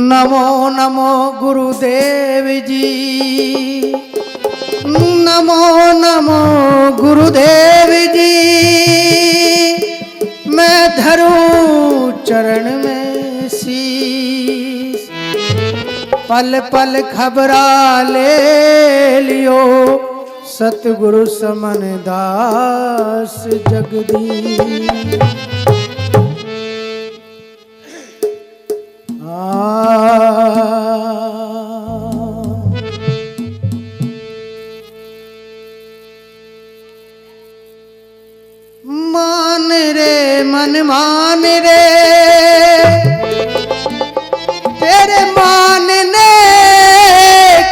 नमो नमो गुरुदेव जी, नमो नमो गुरुदेव जी। मैं धरूं चरण में शीश, पल पल खबरा ले लियो सतगुरु समन दास जगदीश। मान रे मन मान रे, तेरे मानने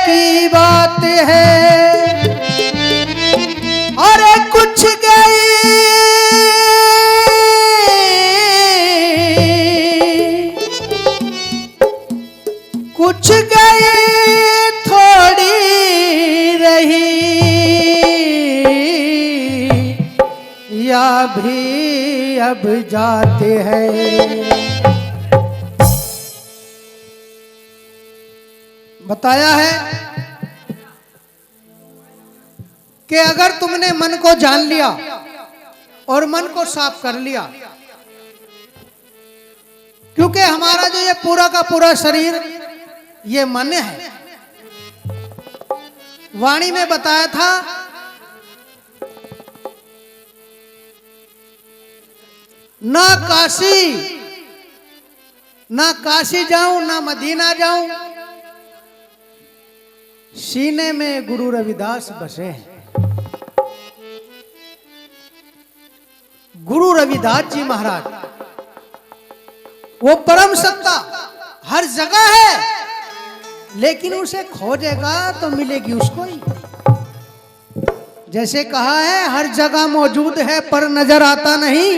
की बात है। अरे कुछ गई कुछ गई थोड़ी रही, या भी अब जाते हैं। बताया है कि अगर तुमने मन को जान लिया और मन को साफ कर लिया, क्योंकि हमारा जो ये पूरा का पूरा शरीर ये मन है। वाणी में बताया था ना काशी जाऊं ना मदीना जाऊं, सीने में गुरु रविदास बसे हैं। गुरु रविदास जी महाराज वो परम सत्ता हर जगह है, लेकिन उसे खोजेगा तो मिलेगी उसको ही। जैसे कहा है हर जगह मौजूद है पर नजर आता नहीं,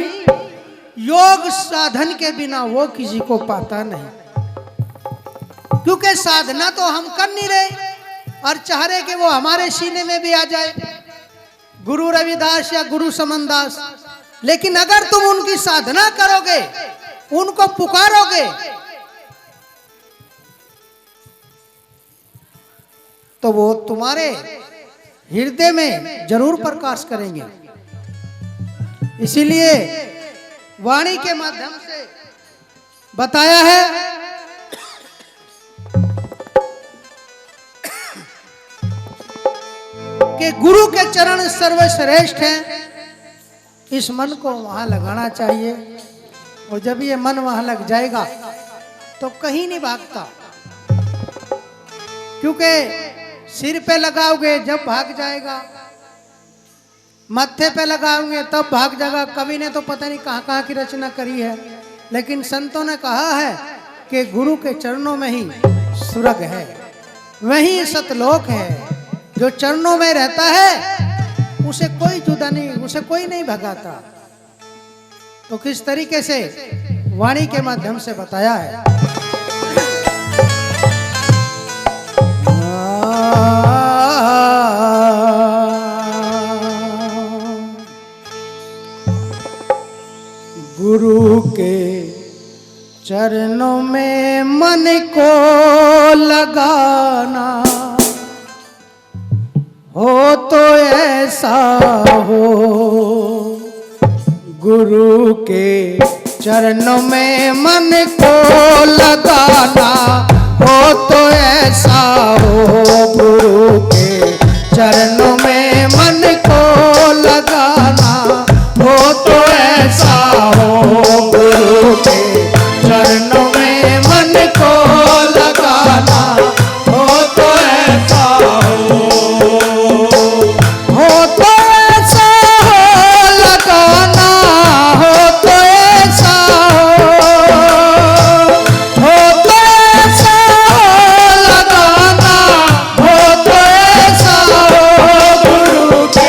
योग साधन के बिना वो किसी को पाता नहीं। क्योंकि साधना तो हम कर नहीं रहे और चाह रहे कि वो हमारे सीने में भी आ जाए, गुरु रविदास या गुरु समनदास। लेकिन अगर तुम उनकी साधना करोगे, उनको पुकारोगे, तो वो तुम्हारे हृदय में जरूर प्रकाश करेंगे। इसीलिए वाणी के माध्यम से बताया है कि गुरु के चरण सर्वश्रेष्ठ हैं। इस मन को वहां लगाना चाहिए, और जब ये मन वहां लग जाएगा तो कहीं नहीं भागता। क्योंकि सिर पे लगाओगे जब भाग जाएगा, मत्थे पे लगाओगे तब भाग जाएगा। कवि ने तो पता नहीं कहाँ कहाँ की रचना करी है, लेकिन संतों ने कहा है कि गुरु के चरणों में ही स्वर्ग है, वही सतलोक है। जो चरणों में रहता है उसे कोई जुदा नहीं, उसे कोई नहीं भगाता। तो किस तरीके से वाणी के माध्यम से बताया है। गुरु के चरणों में मन को लगाना हो तो ऐसा हो, गुरु के चरणों में मन को लगाना हो तो ऐसा हो, गुरु के चरणों में मन को लगाना हो तो ऐसा हो, गुरु के चरणों में मन को लगाना हो तो ऐसा हो, हो तो ऐसा हो लगाना हो तो ऐसा हो तो ऐसा हो लगाना हो तो ऐसा हो, गुरु के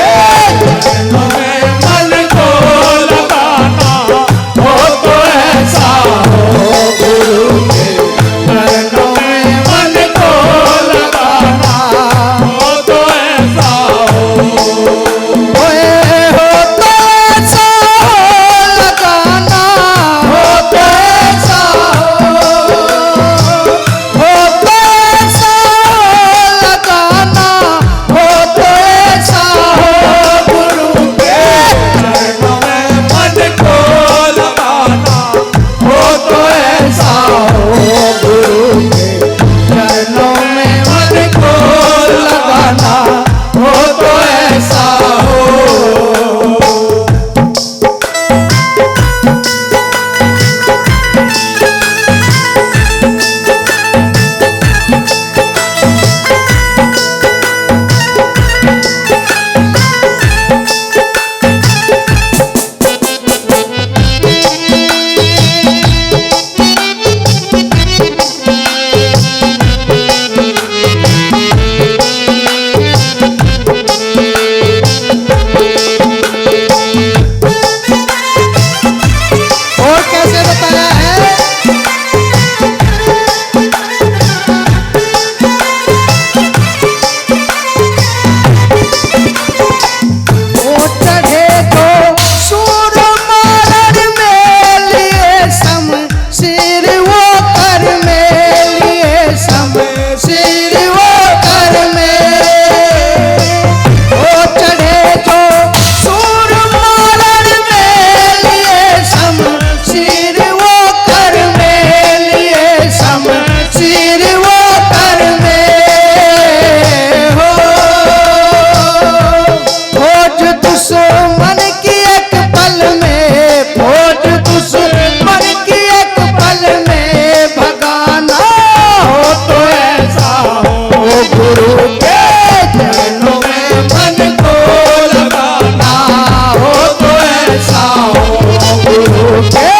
गुरु के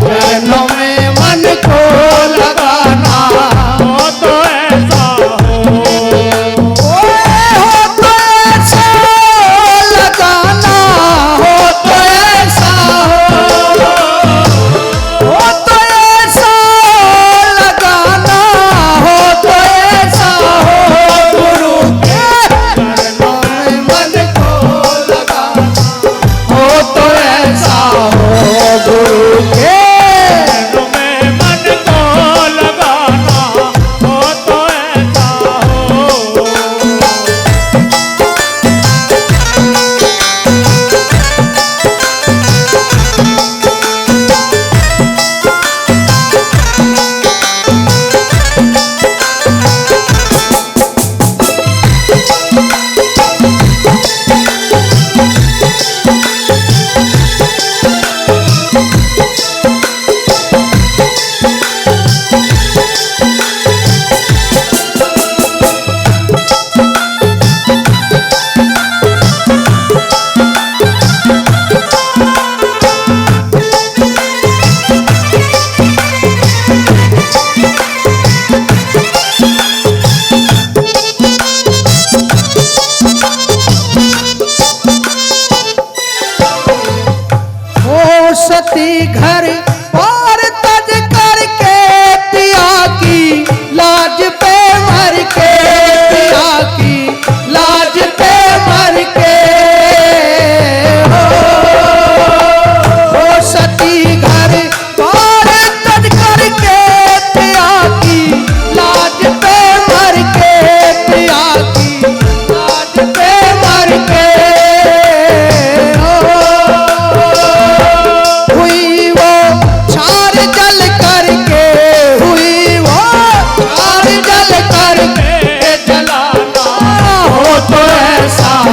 चरणों में मन को लगाना हो तो ऐसा हो, हो तो ऐसा लगाना, हो तो ऐसा हो तो ऐसा लगाना, हो तो ऐसा हो गुरु के चरणों में मन को लगाना, हो तो ऐसा हो गुरु के चरणों में मन को लगाना हो तो ऐसा हो। ओ सती घर और तज करके पिया की लाज पे मर के, पिया की लाज पे मर के, ओ सती घर और तज करके पिया की लाज पे मर के, पिया की लाज पे मर के, हुई वो छार जल करके, हुई वो छार जल करके जलाना, हो तो ऐसा हो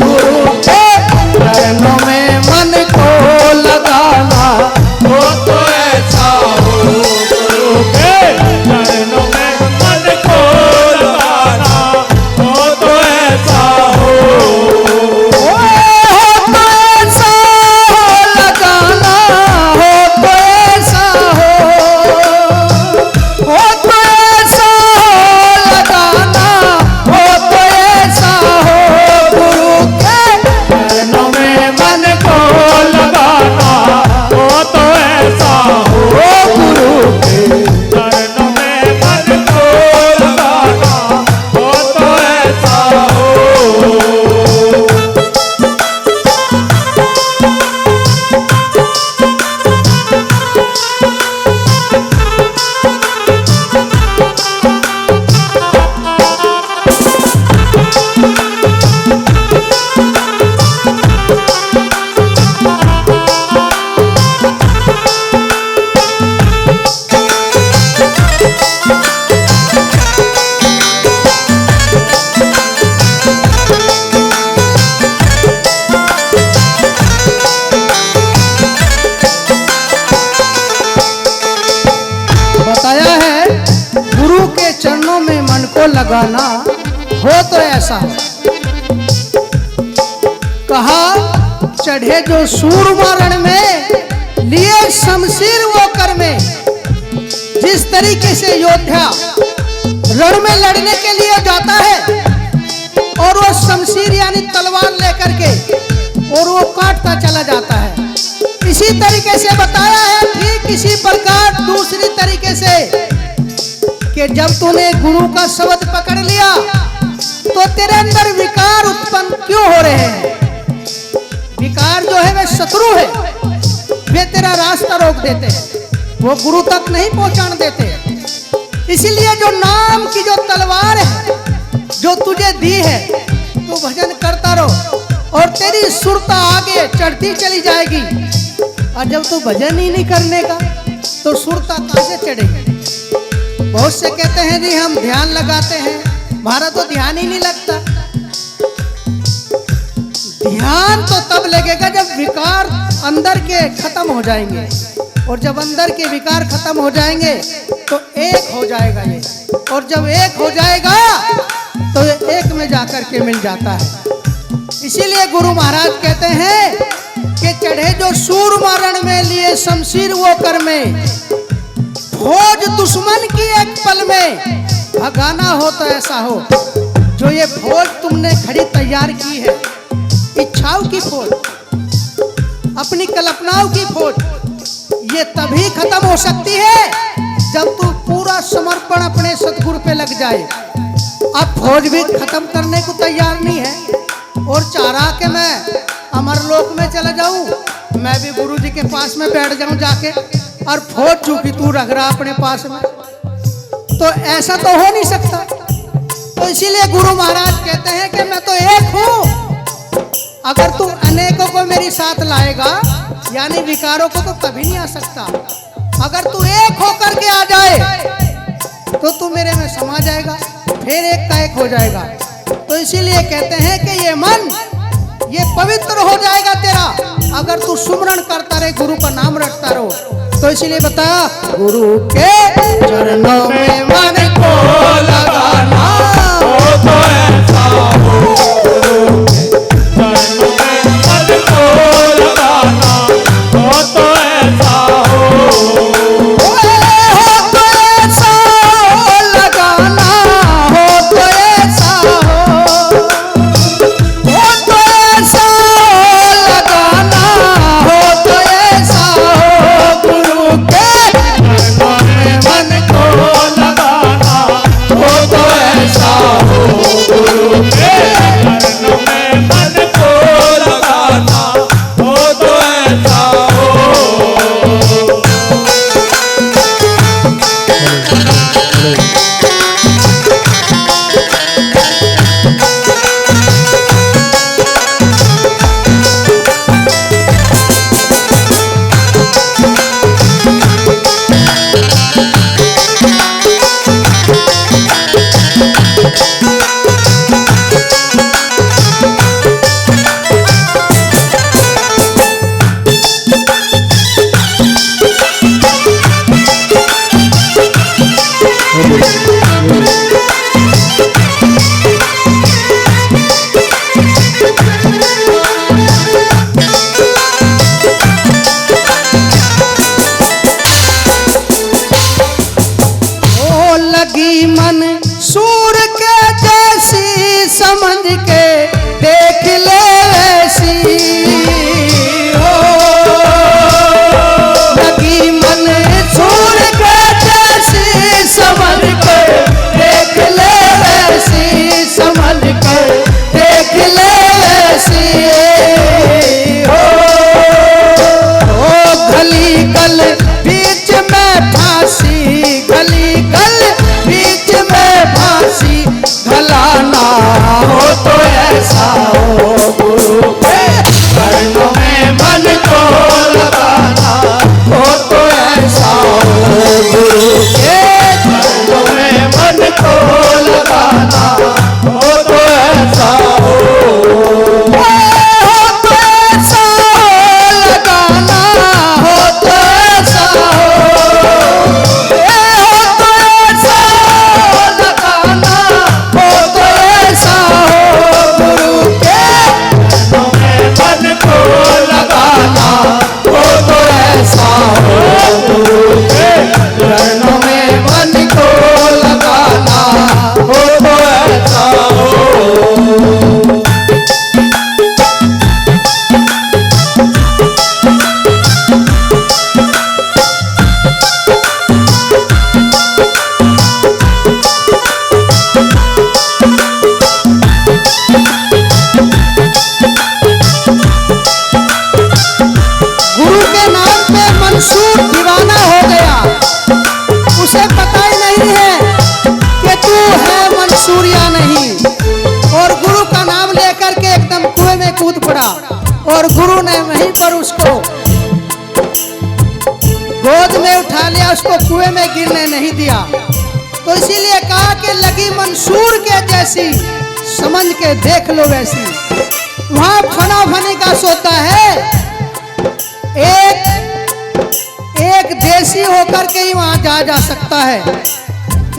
गुरु के चरणों में मन को लगाना, हो तो ऐसा हो गुरु के चरणों में मन को लगाना हो तो ऐसा हो, हो तो ऐसा लगाना, हो तो ऐसा हो तो ऐसा लगाना, हो तो ऐसा हो गुरु के चरणों में मन को लगाना, हो तो ऐसा हो, हो गुरु के चरणों में मन को लगाना हो तो ऐसा हो। बताया है गुरु के चरणों में मन को लगाना हो तो ऐसा, कहा चढ़े जो सूरमा रण में लिए शमशीर वो कर में, जिस तरीके से योद्धा रण में लड़ने के लिए जाता है और वो शमशीर यानी तलवार लेकर के और वो काटता चला जाता है, इसी तरीके से बताया है ठीक इसी प्रकार दूसरी तरीके से कि जब तूने गुरु का शब्द पकड़ लिया तो तेरे अंदर विकार उत्पन्न क्यों हो रहे हैं। विकार जो है वे शत्रु है, वे तेरा रास्ता रोक देते हैं, वो गुरु तक नहीं पहुंचाने देते। इसीलिए जो नाम की जो तलवार है जो तुझे दी है, तू भजन करता रहो और तेरी सुरता आगे चढ़ती चली जाएगी। और जब तू भजन ही नहीं करने का तो सुरता कहां से चढ़ेगी। बहुत से कहते हैं जी हम ध्यान लगाते हैं, हमारा तो ध्यान ही नहीं लगता। ध्यान तो तब लगेगा जब विकार अंदर के खत्म हो जाएंगे, और जब अंदर के विकार खत्म हो जाएंगे तो एक हो जाएगा ये, और जब एक हो जाएगा तो ये एक में जाकर के मिल जाता है। इसीलिए गुरु महाराज कहते हैं के चढ़े जो सूर मारण में लिए शमशीर वो कर में, फौज दुश्मन की एक पल में भगाना हो तो ऐसा हो। जो ये फौज तुमने खड़ी तैयार की है, इच्छाओं की फौज, अपनी कल्पनाओं की फौज, ये तभी खत्म हो सकती है जब तू पूरा समर्पण अपने सतगुरु पे लग जाए। अब फौज भी खत्म करने को तैयार नहीं है और चाह रहा कि मैं अमरलोक में चला जाऊं, मैं भी गुरु जी के पास में बैठ जाऊं जाके, और फौज चूंकि तू रख रहा अपने पास में, तो ऐसा तो हो नहीं सकता। तो इसीलिए गुरु महाराज कहते हैं कि मैं तो एक हूं, अगर तू अनेकों को मेरे साथ लाएगा, यानी विकारों को, तो कभी नहीं आ सकता। अगर तू एक होकर के आ जाए तो तू मेरे में समा जाएगा, फिर एक का एक हो जाएगा। तो इसीलिए कहते हैं कि ये मन ये पवित्र हो जाएगा तेरा, अगर तू सुमरण करता रहे, गुरु का नाम रटता रहो। तो इसीलिए बताया, गुरु के चरणों में मन को लगाना हो तो ऐसा हो, गुरु के चरणों में मन को लगाना हो तो ऐसा हो, तो ऐसा लगाना हो तो ऐसा हो, तो ऐसा लगाना हो तो ऐसा हो, गुरु के चरणों में मन को लगाना हो तो ऐसा हो, गुरु के चरणों में मन को लगाना हो तो ऐसा हो। लगी मन सूर के जैसी, समझ के देख ले वैसी हो। लगी मन सूर के जैसी, समझ के देख ले वैसी, समझ के देख ले वैसी हो। ओ गली गल बीच में फांसी, गली गल बीच में फांसी, घलाना हो तो ऐसा हो, गुरु के चरणों में मन को लगाना हो तो ऐसा हो, गुरु के चरणों में मन को लगाना हो तो ऐसा हो, तो ऐसा लगाना हो तो ऐसा हो, तो ऐसा लगाना हो तो ऐसा हो, गुरु के चरणों में मन को लगाना हो तो ऐसा हो, गुरु के चरणों में मन को लगाना हो तो ऐसा हो। गुरु के नाम पे मंसूर दीवाना हो गया, उसे पता ही नहीं है कि तू है मंसूर या नहीं, और गुरु का नाम लेकर के एकदम कुएं में कूद पड़ा, और गुरु ने वहीं पर उसको गोद में उठा लिया, उसको कुएं में गिरने नहीं दिया। तो इसीलिए कहा कि लगी मंसूर के जैसी, समझ के देख लो वैसी। वहां फना फनी का सोता है, एक देसी होकर के ही वहां जा सकता है।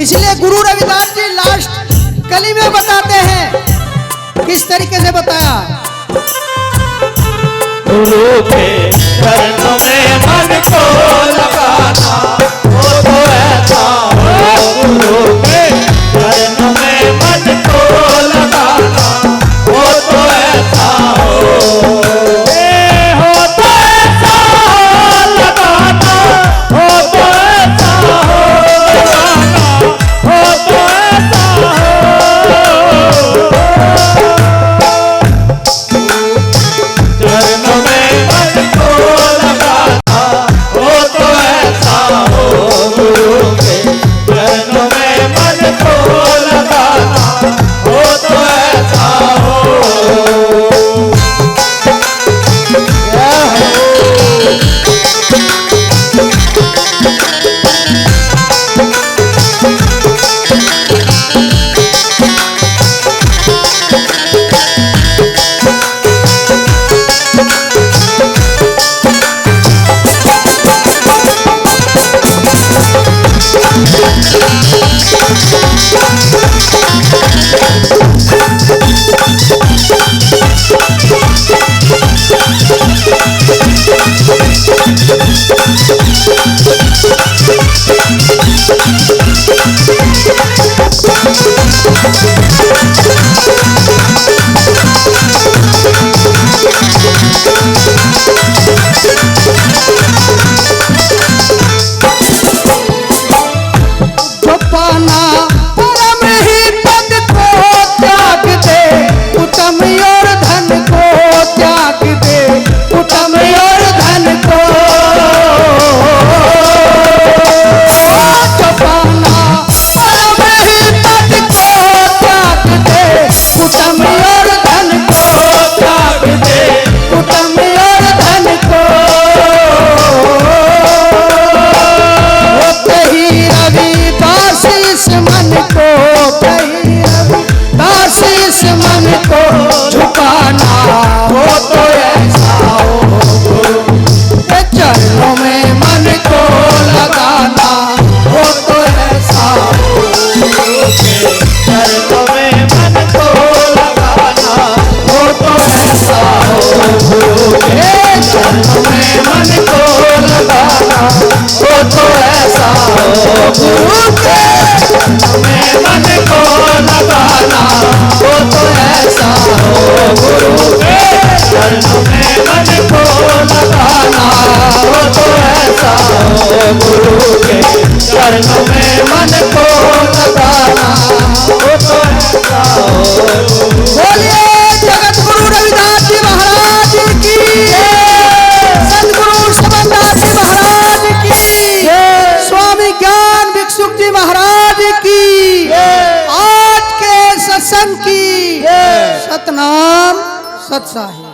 इसलिए गुरु रविदास जी लास्ट कली में बताते हैं, किस तरीके से बताया, गुरु के चरणों में मन को लगाना हो तो ऐसा हो गुरु के चरणों में मन को लगाना हो तो ऐसा हो तो ऐसा लगाना हो तो ऐसा हो तो ऐसा चरणों में मन को लगाना हो तो ऐसा हो गुरु के चरणों में मन को लगाना हो तो ऐसा हो चरणों में मन को लगाना हो तो ऐसा हो। बोलिए जगत गुरु रविदास जी महाराज की, सदगुरु समनदास जी महाराज की, स्वामी ज्ञान भिक्षुक जी महाराज की, आज के सत्संग की सतनाम सत साहिब।